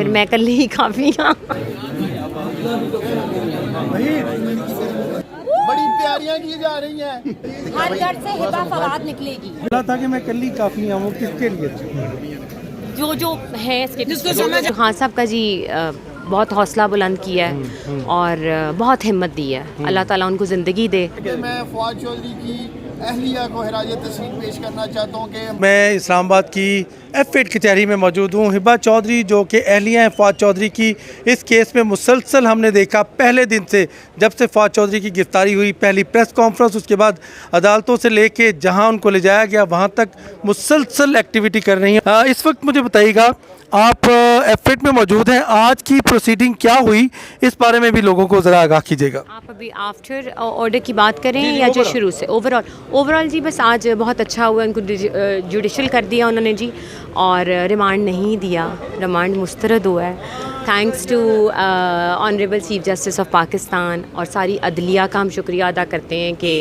फिर मैं कल्ली ही काफ़ी हाँ। बड़ी तैयारियां की जा रही हैं। हर घर से हिबा फवाद निकलेगी। बोला था कि मैं कल्ली काफ़ी हूँ, वो किसके लिए? जो है इसके खान साहब का जी बहुत हौसला बुलंद किया है और बहुत हिम्मत दी है। अल्लाह ताला उनको ज़िंदगी दे। मैं फवाद चौधरी की अहलिया को खराज तहसीन पेश करना चाहता हूँ कि मैं इस्लामाबाद की F8 की तैयारी में मौजूद हूँ। हिबा चौधरी जो कि अहलिया हैं फवाद चौधरी की, इस केस में मुसलसल हमने देखा पहले दिन से, जब से फवाद चौधरी की गिरफ्तारी हुई, पहली प्रेस कॉन्फ्रेंस, उसके बाद अदालतों से लेके जहाँ उनको ले जाया गया वहाँ तक मुसलसल एक्टिविटी कर रही हैं। इस वक्त मुझे बताइएगा, आप F8 में मौजूद हैं, आज की प्रोसीडिंग क्या हुई, इस बारे में भी लोगों को ज़रा आगाह कीजिएगा। आप अभी आफ्टर ऑर्डर की बात करें या जो शुरू से? ओवरऑल जी बस आज बहुत अच्छा हुआ, उनको जुडिशल कर दिया उन्होंने जी, और रिमांड नहीं दिया, रिमांड मुस्तरद हुआ है thanks to honourable chief justice of Pakistan. और सारी अदलिया का हम शुक्रिया अदा करते हैं कि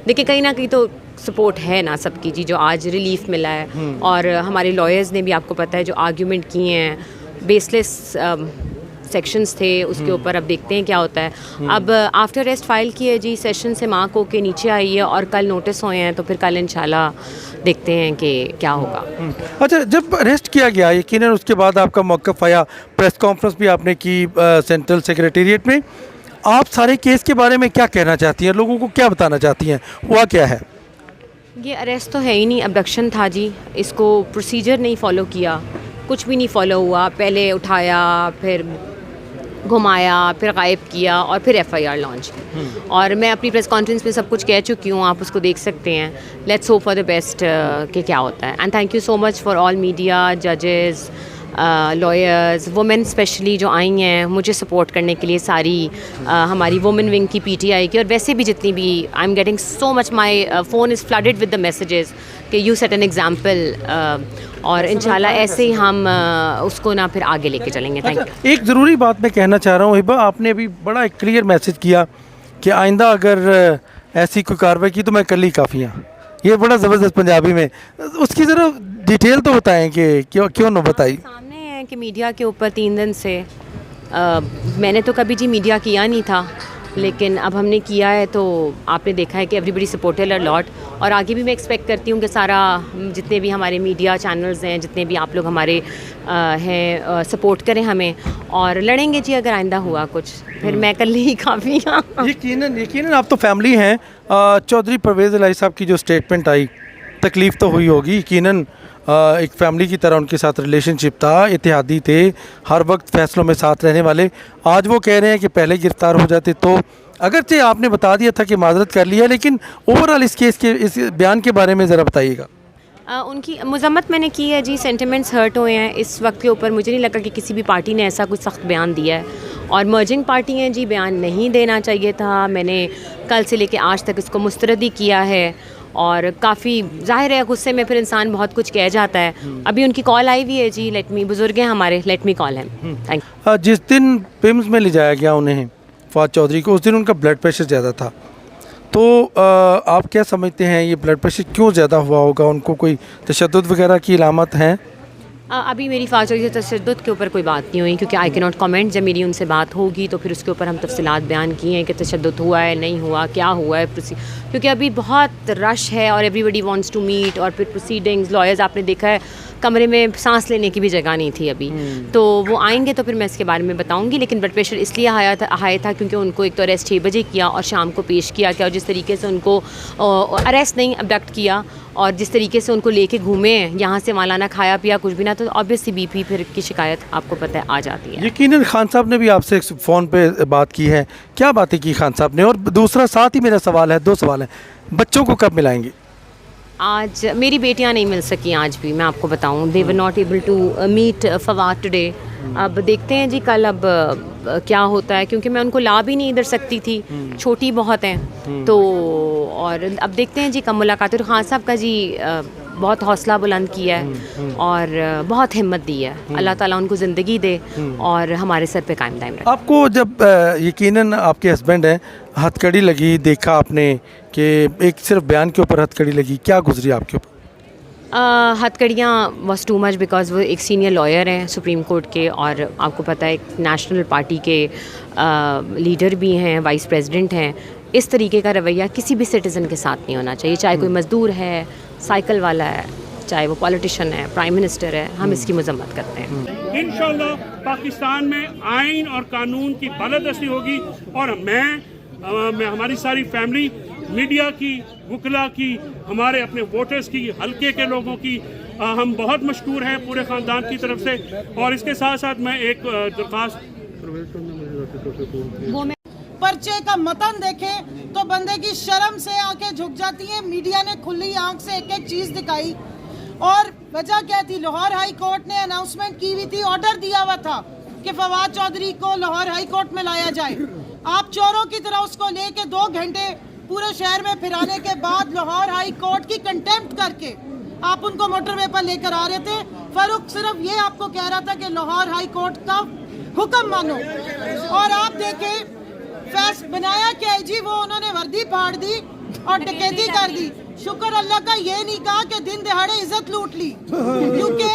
देखिए कहीं ना कहीं तो सपोर्ट है ना सबकी जी, जो आज रिलीफ मिला है। और हमारे लॉयर्स ने भी, आपको पता है, जो आर्ग्यूमेंट किए हैं, बेसलेस सेक्शंस थे, उसके ऊपर अब देखते हैं क्या होता है। अब आफ्टर अरेस्ट फाइल की है जी, सेशन से मार्क होके नीचे आई है और कल नोटिस हुए हैं, तो फिर कल इंशाल्लाह देखते हैं कि क्या होगा। अच्छा, जब अरेस्ट किया गया यकीनन उसके बाद आपका मौक़िफ़ आया, प्रेस कॉन्फ्रेंस भी आपने की सेंट्रल सेक्रेटेरिएट में, आप सारे केस के बारे में क्या कहना चाहती हैं, लोगों को क्या बताना चाहती हैं, हुआ क्या है? ये अरेस्ट तो है ही नहीं, अबडक्शन था जी। इसको प्रोसीजर नहीं फॉलो किया, कुछ भी नहीं फॉलो हुआ। पहले उठाया, फिर घुमाया, फिर गायब किया और फिर FIR लॉन्च की। और मैं अपनी प्रेस कॉन्फ्रेंस में सब कुछ कह चुकी हूँ, आप उसको देख सकते हैं। Let's hope for the best कि क्या होता है। And thank you so much for all media, जजेस, लॉयर्स, वुमेन स्पेशली जो आई हैं मुझे सपोर्ट करने के लिए, सारी हमारी वुमेन विंग की, PTI की, और वैसे भी जितनी भी, I am getting so much, my phone is flooded with the messages कि यू सेट एन एग्जाम्पल। और इंशाल्लाह ऐसे ही हम उसको ना फिर आगे लेके चलेंगे। Thank you. एक ज़रूरी बात मैं कहना चाह रहा हूँ हिबा, आपने अभी बड़ा एक क्लियर मैसेज किया कि आइंदा अगर ऐसी कोई कार्रवाई की तो मैं कल ही काफ़ी हूँ। ये बड़ा ज़बरदस्त पंजाबी में, उसकी ज़रा डिटेल तो बताएं कि क्यों न बताई। सामने है कि मीडिया के ऊपर 3 दिन से मैंने तो कभी जी मीडिया किया नहीं था, लेकिन अब हमने किया है, तो आपने देखा है कि एवरीबडी सपोर्टेड अ लॉट। और आगे भी मैं एक्सपेक्ट करती हूँ कि सारा जितने भी हमारे मीडिया चैनल्स हैं, जितने भी आप लोग हमारे हैं, सपोर्ट करें हमें, और लड़ेंगे जी अगर आइंदा हुआ कुछ, फिर मैं कल ही काफ़ी हाँ। यकीनन आप तो फैमिली हैं। चौधरी परवेज़ इलाही साहब की जो स्टेटमेंट आई, तकलीफ़ तो हुई होगी यकीनन। एक फैमिली की तरह उनके साथ रिलेशनशिप था, इत्तेहादी थे, हर वक्त फैसलों में साथ रहने वाले। आज वो कह रहे हैं कि पहले गिरफ्तार हो जाते तो, अगरचे आपने बता दिया था कि माजरत कर लिया, लेकिन ओवरऑल इस केस के, इस बयान के बारे में ज़रा बताइएगा। उनकी मज़म्मत मैंने की है जी, सेंटिमेंट्स हर्ट हुए हैं इस वक्त के ऊपर। मुझे नहीं लगा कि किसी भी पार्टी ने ऐसा कुछ सख्त बयान दिया है, और मर्जिंग पार्टी हैं जी, बयान नहीं देना चाहिए था। मैंने कल से लेके आज तक इसको मुस्तरद ही किया है, और काफ़ी ज़ाहिर है गुस्से में फिर इंसान बहुत कुछ कह जाता है। अभी उनकी कॉल आई हुई है जी, लेट मी, बुजुर्ग हैं हमारे, लेट मी कॉल है। Thank you. जिस दिन पिम्स में ले जाया गया उन्हें, फवाद चौधरी को, उस दिन उनका ब्लड प्रेशर ज़्यादा था, तो आप क्या समझते हैं ये ब्लड प्रेशर क्यों ज़्यादा हुआ होगा? उनको कोई तशद्दुद वगैरह की इलामत हैं? अभी मेरी फवाद चौधरी से तशद्दुद के ऊपर कोई बात नहीं हुई, क्योंकि आई कैन नॉट कमेंट। जब मेरी उनसे बात होगी तो फिर उसके ऊपर हम तफसीलात बयान किए हैं कि तशद्दुद हुआ है, नहीं हुआ, क्या हुआ है, क्योंकि अभी बहुत रश है और एवरीबडी वांट्स टू मीट, और फिर प्रोसीडिंग्स, लॉयर्स, आपने देखा है कमरे में सांस लेने की भी जगह नहीं थी अभी। तो वो आएंगे तो फिर मैं इसके बारे में बताऊंगी। लेकिन ब्लड प्रेशर इसलिए हाई था क्योंकि उनको एक तो अरेस्ट 6 बजे किया और शाम को पेश किया गया, और जिस तरीके से उनको अरेस्ट नहीं, अबडक्ट किया, और जिस तरीके से उनको लेके घूमे, यहाँ से मालाना खाया पिया कुछ भी ना, तो ऑब्वियसली BP फिर की शिकायत आपको पता है आ जाती है। यकीनन खान साहब ने भी आपसे फ़ोन पे बात की है, क्या बातें की खान साहब ने? और दूसरा साथ ही मेरा सवाल है, 2 सवाल हैं, बच्चों को कब मिलाएंगे? आज मेरी बेटियां नहीं मिल सकी, आज भी मैं आपको बताऊं, they were not able to meet Fawad today. अब देखते हैं जी कल अब क्या होता है, क्योंकि मैं उनको ला भी नहीं इधर सकती थी, छोटी बहुत हैं, तो और अब देखते हैं जी कब मुलाकात। और खान साहब का जी बहुत हौसला बुलंद किया है और बहुत हिम्मत दी है। अल्लाह ताला उनको ज़िंदगी दे और हमारे सर पे कायम दायम रखे। आपको जब यकीनन आपके हस्बैंड हैं, हथकड़ी लगी, देखा आपने कि एक सिर्फ बयान के ऊपर हथकड़ी लगी, क्या गुजरी आपके ऊपर? हथकड़ियाँ वॉज टू मच बिकॉज वो एक सीनियर लॉयर हैं सुप्रीम कोर्ट के, और आपको पता है एक नेशनल पार्टी के लीडर भी हैं, वाइस प्रेसिडेंट हैं। इस तरीके का रवैया किसी भी सिटीज़न के साथ नहीं होना चाहिए, चाहे कोई मज़दूर है, साइकिल वाला है, चाहे वो पॉलिटिशियन है, प्राइम मिनिस्टर है। हम इसकी मजम्मत करते हैं। इंशाल्लाह पाकिस्तान में आइन और कानून की बालादस्ती होगी, और मैं हमारी सारी फैमिली, मीडिया की, वकला की, हमारे अपने वोटर्स की, हल्के के लोगों की, हम बहुत मशकूर हैं पूरे ख़ानदान की तरफ से। और इसके साथ साथ मैं एक दरख्वास्त, पर्चे का मतन देखें तो बंदे की शर्म से आंखें झुक जाती हैं। मीडिया ने खुली आंख से एक एक चीज़ दिखाई, और वजह क्या थी? लाहौर हाई कोर्ट ने अनाउंसमेंट की हुई थी, ऑर्डर दिया हुआ था कि फवाद चौधरी को लाहौर हाई कोर्ट में लाया जाए। आप चोरों की तरह उसको लेके 2 घंटे पूरे शहर में फिराने के बाद लाहौर हाई कोर्ट की कंटेम्प्ट करके आप उनको मोटरवे पर लेकर आ रहे थे। फारूक सिर्फ ये आपको कह रहा था कि लाहौर हाई कोर्ट का हुक्म मानो, और आप देखें फैस बनाया क्या जी, वो उन्होंने वर्दी फाड़ दी और डकैती कर दी। शुक्र अल्लाह का ये नहीं कहा कि दिन दहाड़े इज्जत लूट ली, क्योंकि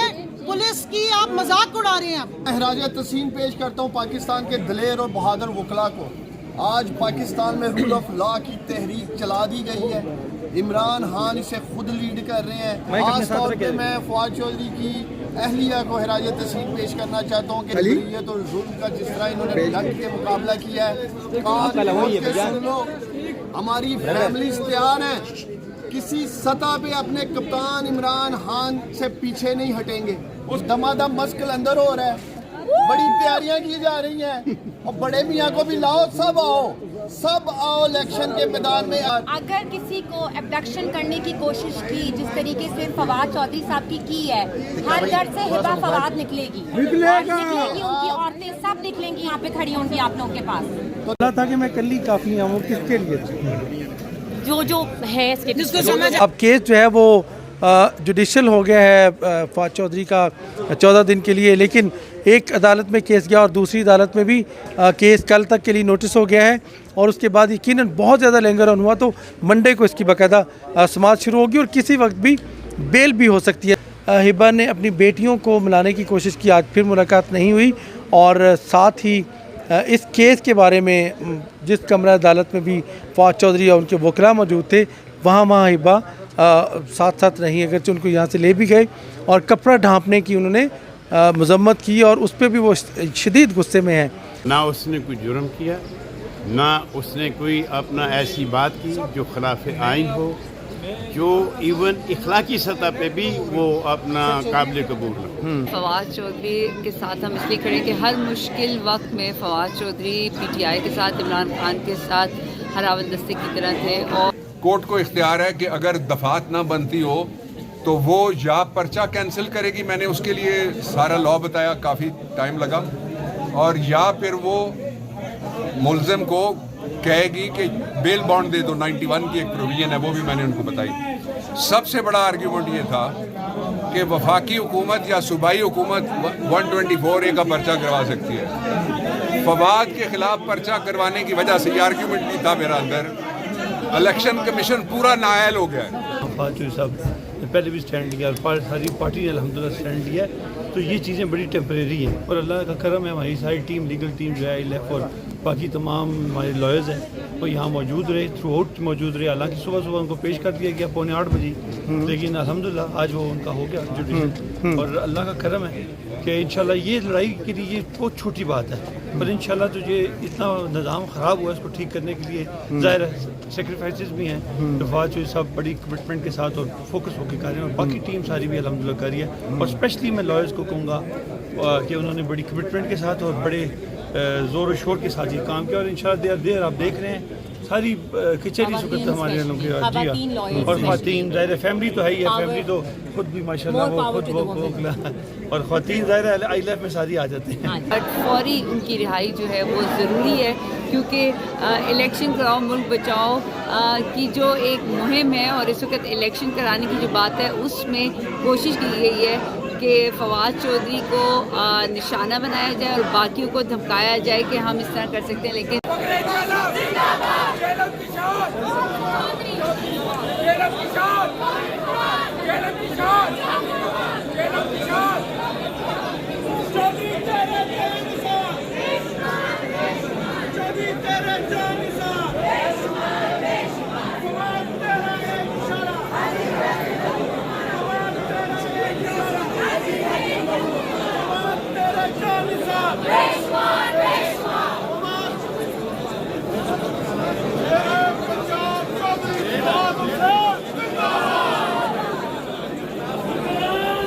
पुलिस की आप मजाक उड़ा रहे हैं। एहराज तस्लीम पेश करता हूँ पाकिस्तान के दलेर और बहादुर वकला को। आज पाकिस्तान में रूल ऑफ लॉ की तहरीक चला दी गई है, इमरान खान इसे खुद लीड कर रहे हैं। खास तौर पे मैं फवाद चौधरी की अहलिया को एहराज तस्लीम पेश करना चाहता हूँ कि हुर्रियत और जुल्म का जिस तरह इन्होंने डट के मुकाबला किया है, सुन लो, हमारी फैमिलीज तैयार हैं, किसी सतह पे अपने कप्तान इमरान खान से पीछे नहीं हटेंगे। उस दमादम मस्कल अंदर हो रहा है, बड़ी तैयारियां की जा रही हैं, और बड़े मियाँ को भी लाओ, सब आओ इलेक्शन के मैदान में। अगर किसी को एब्डक्शन करने की कोशिश की जिस तरीके से फवाद चौधरी साहब की है, हर घर से हिबा फवाद निकलेगी, उनकी औरतें सब निकलेंगी, यहाँ पे खड़ी होंगी आप लोगों के पास। तो लगा था कि मैं कल ही काफ़ी आऊँ, किसके लिए जो है इसके अब केस जो है वो जुडिशल हो गया है फवाद चौधरी का 14 दिन के लिए, लेकिन एक अदालत में केस गया और दूसरी अदालत में भी केस कल तक के लिए नोटिस हो गया है, और उसके बाद यकीनन बहुत ज़्यादा लैंगर ऑन हुआ तो मंडे को इसकी बाकायदा समाअत शुरू होगी और किसी वक्त भी बेल भी हो सकती है। हिबा ने अपनी बेटियों को मिलाने की कोशिश की, आज फिर मुलाकात नहीं हुई, और साथ ही इस केस के बारे में जिस कमरा अदालत में भी फवाद चौधरी और उनके वकला मौजूद थे, वहाँ हिबा साथ साथ नहीं, अगरचे उनको यहाँ से ले भी गए और कपड़ा ढांपने की उन्होंने मजम्मत की, और उस पर भी वो शदीद गुस्से में है। ना उसने कोई जुर्म किया, ना उसने कोई अपना ऐसी बात की जो खिलाफ आइन हो, जो इवन इखलाकी सतह पे भी वो अपना काबिल कबूल हो। फवाद चौधरी के साथ हम इसलिए खड़े कि हर मुश्किल वक्त में फवाद चौधरी PTI के साथ, इमरान खान के साथ हरावंदस्ते की तरह थे, और कोर्ट को इख्तियार है कि अगर दफात ना बनती हो तो वो या पर्चा कैंसिल करेगी, मैंने उसके लिए सारा लॉ बताया, काफ़ी टाइम लगा, और या फिर वो मुलजिम को कहेगी कि बेल बॉन्ड दे दो। 91 की एक प्रोविजन है, वो भी मैंने उनको बताई। सबसे बड़ा आर्ग्यूमेंट ये था कि वफाकी हुकूमत या सूबाई हुकूमत 124A का पर्चा करवा सकती है। फवाद के खिलाफ पर्चा करवाने की वजह से ये आर्ग्यूमेंट नहीं था मेरा अंदर। इलेक्शन कमीशन पूरा नाअहल हो गया है। फवाद चौधरी साहब ने पहले भी स्टैंड लिया और सारी पार्टी ने अल्हम्दुलिल्लाह स्टैंड लिया है, तो ये चीज़ें बड़ी टेम्परेरी हैं, और अल्लाह का करम है हमारी सारी टीम, लीगल टीम जो है ILF और बाकी तमाम हमारे लॉयर्स हैं वो यहाँ मौजूद रहे, थ्रू आउट मौजूद रहे। हालांकि सुबह उनको पेश कर दिया गया 7:45 बजे, लेकिन अल्हम्दुलिल्लाह आज वो उनका हो गया जुडिशल, और अल्लाह का करम है कि इंशाल्लाह ये लड़ाई के लिए ये बहुत छोटी बात है, पर इंशाल्लाह तो ये इतना निज़ाम ख़राब हुआ है, इसको ठीक करने के लिए ज़ाहिर है सेक्रीफाइसेस भी हैं, तो फवाद चौधरी साहब बड़ी कमिटमेंट के साथ और फोकस होकर कर रहे हैं, और बाकी टीम सारी भी अल्हम्दुलिल्लाह कर रही है, और स्पेशली मैं लॉयर्स को कहूँगा कि उन्होंने बड़ी कमिटमेंट के साथ और बड़े ज़ोर शोर के साथ ये काम किया, और इंशाल्लाह देर आप देख रहे हैं सारी खिचड़ी सुकत हमारे लोगों की, और ख़वातीन ज़ाहिर फैमिली तो है ही है, फैमिली तो खुद भी माशाल्लाह वो खुद और ख़वातीन ज़ाहिर ILF में सारी आ जाते हैं। बट फौरी उनकी रिहाई जो है वो ज़रूरी है, क्योंकि इलेक्शन कराओ मुल्क बचाओ की जो एक मुहिम है, और इस वक्त इलेक्शन कराने की जो बात है उसमें कोशिश की गई है कि फवाद चौधरी को निशाना बनाया जाए और बाकियों को धमकाया जाए कि हम इस तरह कर सकते हैं, लेकिन Yes!